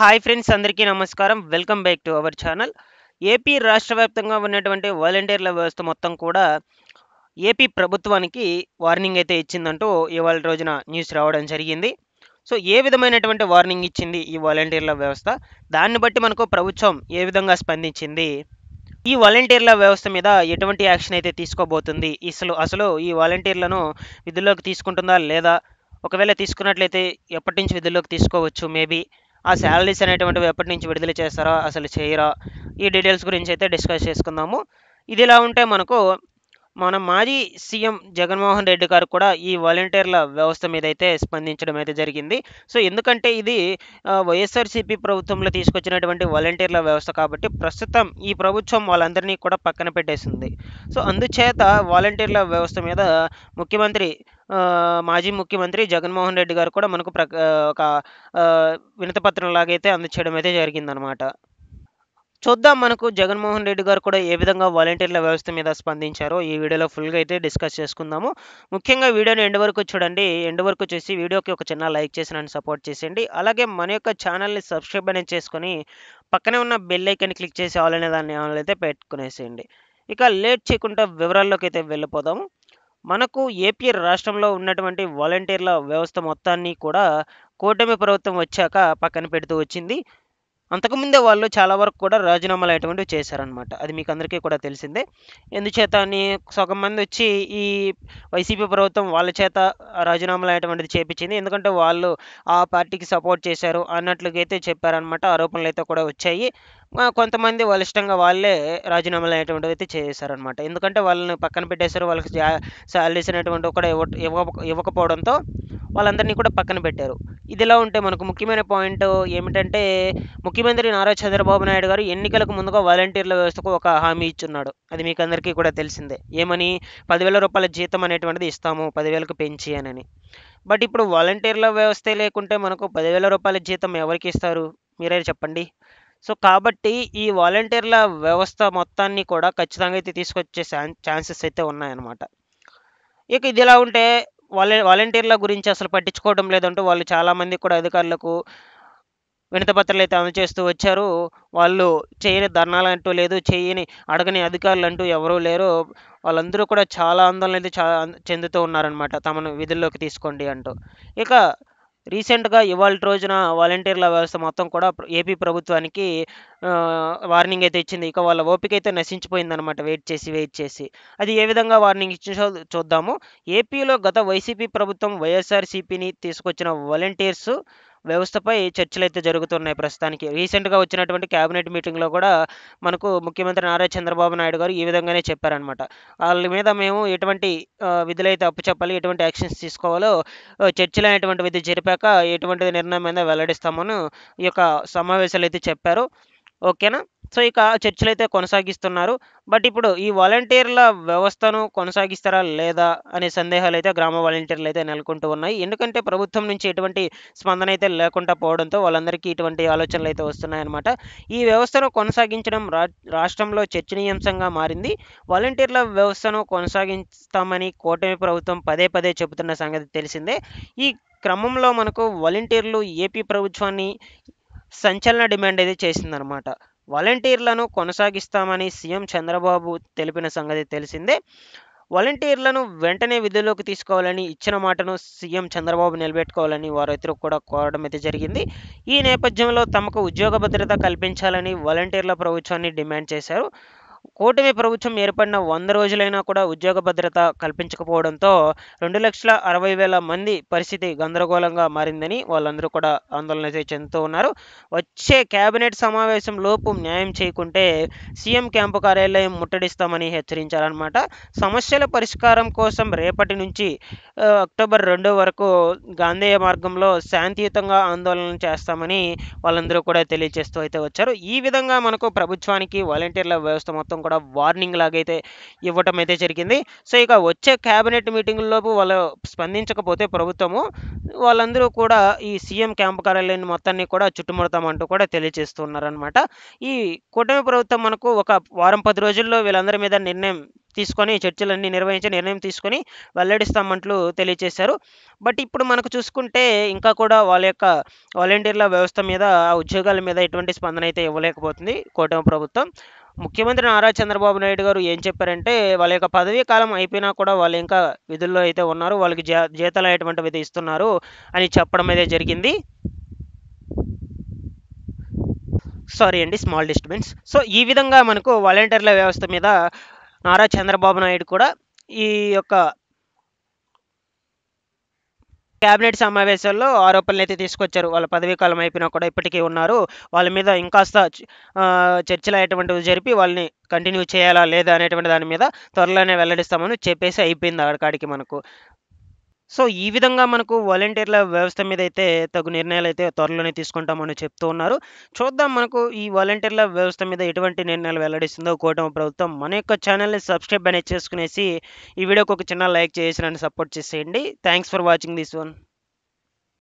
Hi friends, అందరికీ నమస్కారం. Welcome back to our channel. AP రాష్ట్ర వ్యాప్తంగా ఉన్నటువంటి వాలంటీర్ల వ్యవస్థ మొత్తం కూడా ఏపీ ప్రభుత్వానికి వార్నింగ్ అయితే ఇచ్చిందంటూ ఇవాళ రోజున న్యూస్ రావడం జరిగింది. సో ఏ విధమైనటువంటి వార్నింగ్ ఇచ్చింది ఈ వాలంటీర్ల వ్యవస్థ, దాన్ని బట్టి మనకు ప్రభుత్వం ఏ విధంగా స్పందించింది, ఈ వాలంటీర్ల వ్యవస్థ మీద ఎటువంటి యాక్షన్ అయితే తీసుకోబోతుంది, అసలు ఈ వాలంటీర్లను విధుల్లోకి తీసుకుంటుందా లేదా, ఒకవేళ తీసుకున్నట్లయితే ఎప్పటి నుంచి విధుల్లోకి తీసుకోవచ్చు, మేబీ ఆ శాలరీస్ అనేటువంటివి ఎప్పటి నుంచి విడుదల చేస్తారా, అసలు చేయరా, ఈ డీటెయిల్స్ గురించి అయితే డిస్కస్ చేసుకుందాము. ఇది ఇలా ఉంటే మనకు మన మాజీ సీఎం జగన్మోహన్ రెడ్డి గారు కూడా ఈ వాలంటీర్ల వ్యవస్థ మీద అయితే స్పందించడం అయితే జరిగింది. సో ఎందుకంటే ఇది వైఎస్ఆర్సీపీ ప్రభుత్వంలో తీసుకొచ్చినటువంటి వాలంటీర్ల వ్యవస్థ కాబట్టి ప్రస్తుతం ఈ ప్రభుత్వం వాళ్ళందరినీ కూడా పక్కన పెట్టేసింది. సో అందుచేత వాలంటీర్ల వ్యవస్థ మీద ముఖ్యమంత్రి మాజీ ముఖ్యమంత్రి జగన్మోహన్ రెడ్డి గారు కూడా మనకు ఒక వినతిపత్రం లాగైతే అందచేయడం అయితే జరిగిందనమాట. చూద్దాం మనకు జగన్మోహన్ రెడ్డి గారు కూడా ఏ విధంగా వాలంటీర్ల వ్యవస్థ మీద స్పందించారో ఈ వీడియోలో ఫుల్గా అయితే డిస్కస్ చేసుకుందాము. ముఖ్యంగా వీడియోని ఎండ్ వరకు చూడండి. ఎండ్ వరకు చూసి వీడియోకి ఒక చిన్న లైక్ చేసి నన్ను సపోర్ట్ చేసేయండి. అలాగే మన యొక్క ఛానల్ని సబ్స్క్రైబ్ అనేది చేసుకొని పక్కనే ఉన్న బెల్ ఐకాన్ని క్లిక్ చేసి ఆల్ అనే దాన్ని ఆన్ అయితే పెట్టుకునేసేయండి. ఇక లేట్ చేయకుండా వివరాల్లోకి అయితే వెళ్ళిపోదాము. మనకు ఏపీ రాష్ట్రంలో ఉన్నటువంటి వాలంటీర్ల వ్యవస్థ మొత్తాన్ని కూడా కూటమి ప్రభుత్వం వచ్చాక పక్కన పెడుతూ వచ్చింది. అంతకుముందే వాళ్ళు చాలా వరకు కూడా రాజీనామాలు అనేటువంటివి చేశారనమాట. అది మీకు అందరికీ కూడా తెలిసిందే. ఎందుచేత అని సగం మంది వచ్చి ఈ వైసీపీ ప్రభుత్వం వాళ్ళ చేత రాజీనామాలు అనేటువంటిది చేపించింది. ఎందుకంటే వాళ్ళు ఆ పార్టీకి సపోర్ట్ చేశారు అన్నట్లుగా అయితే చెప్పారనమాట. ఆరోపణలు అయితే కూడా వచ్చాయి. కొంతమంది వాళ్ళ ఇష్టంగా వాళ్ళే రాజీనామాలు అనేటువంటివి అయితే చేశారనమాట. ఎందుకంటే వాళ్ళని పక్కన పెట్టేశారు. వాళ్ళకి శాలరీస్ అనేటువంటివి కూడా ఇవ్వకపోవడంతో వాళ్ళందరినీ కూడా పక్కన పెట్టారు. ఇదిలా ఉంటే మనకు ముఖ్యమైన పాయింట్ ఏమిటంటే, ముఖ్యమంత్రి నారా చంద్రబాబు నాయుడు గారు ఎన్నికలకు ముందుగా వాలంటీర్ల వ్యవస్థకు ఒక హామీ ఇచ్చున్నాడు. అది మీకు అందరికీ కూడా తెలిసిందే. ఏమని, 10,000 రూపాయల జీతం అనేటువంటిది ఇస్తాము 10,000కు పెంచి అని. బట్ ఇప్పుడు వాలంటీర్ల వ్యవస్థే లేకుంటే మనకు 10,000 రూపాయల జీతం ఎవరికి ఇస్తారు, మీరే చెప్పండి. సో కాబట్టి ఈ వాలంటీర్ల వ్యవస్థ మొత్తాన్ని కూడా ఖచ్చితంగా అయితే తీసుకొచ్చే ఛాన్సెస్ అయితే ఉన్నాయన్నమాట. ఇక ఇది ఇలా ఉంటే వాలంటీర్ల గురించి అసలు పట్టించుకోవడం లేదంటూ వాళ్ళు చాలామంది కూడా అధికారులకు వినతిపత్రాలు అయితే అందజేస్తూ వచ్చారు. వాళ్ళు చేయని ధర్నాలు అంటూ లేదు, చేయని అడగని అధికారులు అంటూ ఎవరూ లేరు. వాళ్ళందరూ కూడా చాలా ఆందోళన అయితే చెందుతూ ఉన్నారనమాట, తమను విధుల్లోకి తీసుకోండి అంటూ. ఇక రీసెంట్గా ఇవాళ రోజున వాలంటీర్ల వ్యవస్థ మొత్తం కూడా ఏపీ ప్రభుత్వానికి వార్నింగ్ అయితే ఇచ్చింది. ఇక వాళ్ళ ఓపిక అయితే నశించిపోయిందనమాట, వెయిట్ చేసి. అది ఏ విధంగా వార్నింగ్ ఇచ్చిందో చూద్దాము. ఏపీలో గత వైసీపీ ప్రభుత్వం వైఎస్ఆర్సీపీని తీసుకొచ్చిన వాలంటీర్స్ వ్యవస్థపై చర్చలు అయితే జరుగుతున్నాయి ప్రస్తుతానికి. రీసెంట్గా వచ్చినటువంటి క్యాబినెట్ మీటింగ్లో కూడా మనకు ముఖ్యమంత్రి నారా చంద్రబాబు నాయుడు గారు ఈ విధంగానే చెప్పారనమాట. వాళ్ళ మీద మేము ఎటువంటి విధులైతే అప్పచెప్పాలి, ఎటువంటి యాక్షన్స్ తీసుకోవాలో చర్చలు అనేటువంటివి జరిపాక ఎటువంటి నిర్ణయం మీద వెల్లడిస్తామని ఈ యొక్క సమావేశాలు అయితే చెప్పారు. ఓకేనా. సో ఇక చర్చలు అయితే కొనసాగిస్తున్నారు. బట్ ఇప్పుడు ఈ వాలంటీర్ల వ్యవస్థను కొనసాగిస్తారా లేదా అనే సందేహాలు అయితే గ్రామ వాలంటీర్లు అయితే నెలకొంటూ ఉన్నాయి. ఎందుకంటే ప్రభుత్వం నుంచి ఎటువంటి స్పందన అయితే లేకుండా పోవడంతో వాళ్ళందరికీ ఇటువంటి ఆలోచనలు అయితే వస్తున్నాయన్నమాట. ఈ వ్యవస్థను కొనసాగించడం రాష్ట్రంలో చర్చనీయాంశంగా మారింది. వాలంటీర్ల వ్యవస్థను కొనసాగిస్తామని కూటమి ప్రభుత్వం పదే చెబుతున్న సంగతి తెలిసిందే. ఈ క్రమంలో మనకు వాలంటీర్లు ఏపీ ప్రభుత్వాన్ని సంచలన డిమాండ్ అయితే చేసిందనమాట. వాలంటీర్లను కొనసాగిస్తామని సీఎం చంద్రబాబు తెలిపిన సంగతి తెలిసిందే. వాలంటీర్లను వెంటనే విధుల్లోకి తీసుకోవాలని ఇచ్చిన మాటను సీఎం చంద్రబాబు నిలబెట్టుకోవాలని వారైతే కూడా కోరడం అయితే జరిగింది. ఈ నేపథ్యంలో తమకు ఉద్యోగ భద్రత కల్పించాలని వాలంటీర్ల ప్రభుత్వాన్ని డిమాండ్ చేశారు. కూటమి ప్రభుత్వం ఏర్పడిన 100 రోజులైనా కూడా ఉద్యోగ భద్రత కల్పించకపోవడంతో 2,60,000 మంది పరిస్థితి గందరగోళంగా మారిందని వాళ్ళందరూ కూడా ఆందోళన అయితే చెందుతూ ఉన్నారు. వచ్చే కేబినెట్ సమావేశం లోపు న్యాయం చేయకుంటే సీఎం క్యాంపు కార్యాలయం ముట్టడిస్తామని హెచ్చరించారనమాట. సమస్యల పరిష్కారం కోసం రేపటి నుంచి అక్టోబర్ 2 వరకు గాంధేయ మార్గంలో శాంతియుతంగా ఆందోళన చేస్తామని వాళ్ళందరూ కూడా తెలియజేస్తూ అయితే వచ్చారు. ఈ విధంగా మనకు ప్రభుత్వానికి వాలంటీర్ల వ్యవస్థ మొత్తం కూడా వార్నింగ్ లాగైతే ఇవ్వటం అయితే జరిగింది. సో ఇక వచ్చే క్యాబినెట్ మీటింగుల్లోపు వాళ్ళు స్పందించకపోతే ప్రభుత్వము, వాళ్ళందరూ కూడా ఈ సీఎం క్యాంప్ కార్యాలయాన్ని మొత్తాన్ని కూడా చుట్టుముడతామంటూ కూడా తెలియజేస్తున్నారనమాట. ఈ కూటమి ప్రభుత్వం మనకు ఒక వారం 10 రోజుల్లో వీళ్ళందరి మీద నిర్ణయం తీసుకొని, చర్చలన్నీ నిర్వహించి నిర్ణయం తీసుకొని వెల్లడిస్తామంటూ తెలియజేశారు. బట్ ఇప్పుడు మనకు చూసుకుంటే ఇంకా కూడా వాళ్ళ యొక్క వాలంటీర్ల వ్యవస్థ మీద, ఆ ఉద్యోగాల మీద ఎటువంటి స్పందన అయితే ఇవ్వలేకపోతుంది కూటమి ప్రభుత్వం. ముఖ్యమంత్రి నారా చంద్రబాబు నాయుడు గారు ఏం చెప్పారంటే, వాళ్ళ యొక్క పదవీ కాలం అయిపోయినా కూడా వాళ్ళు ఇంకా విధుల్లో అయితే ఉన్నారు, వాళ్ళకి జీతాలు అనేటువంటివి అయితే ఇస్తున్నారు అని చెప్పడం అయితే జరిగింది. సారీ అండి, స్మాల్ డిస్టర్బెన్స్. సో ఈ విధంగా మనకు వాలంటీర్ల వ్యవస్థ మీద నారా చంద్రబాబు నాయుడు కూడా ఈ యొక్క కేబినెట్ సమావేశాల్లో ఆరోపణలు అయితే తీసుకొచ్చారు. వాళ్ళ పదవీ కాలం అయిపోయినా కూడా ఇప్పటికీ ఉన్నారు, వాళ్ళ మీద ఇంకాస్త చర్చలు అటువంటివి జరిపి వాళ్ళని కంటిన్యూ చేయాలా లేదా అనేటువంటి దాని మీద త్వరలోనే వెల్లడిస్తామని చెప్పేసి అయిపోయింది ఆడికాడికి మనకు. సో ఈ విధంగా మనకు వాలంటీర్ల వ్యవస్థ మీద అయితే తగు నిర్ణయాలు అయితే త్వరలోనే తీసుకుంటామని చెప్తూ ఉన్నారు. చూద్దాం మనకు ఈ వాలంటీర్ల వ్యవస్థ మీద ఎటువంటి నిర్ణయాలు వెల్లడిస్తుందో కూటమి ప్రభుత్వం. మన యొక్క ఛానల్ని సబ్స్క్రైబ్ అనేది చేసుకునేసి ఈ వీడియోకి ఒక చిన్న లైక్ చేసి నన్ను సపోర్ట్ చేసేయండి. Thanks for watching this one.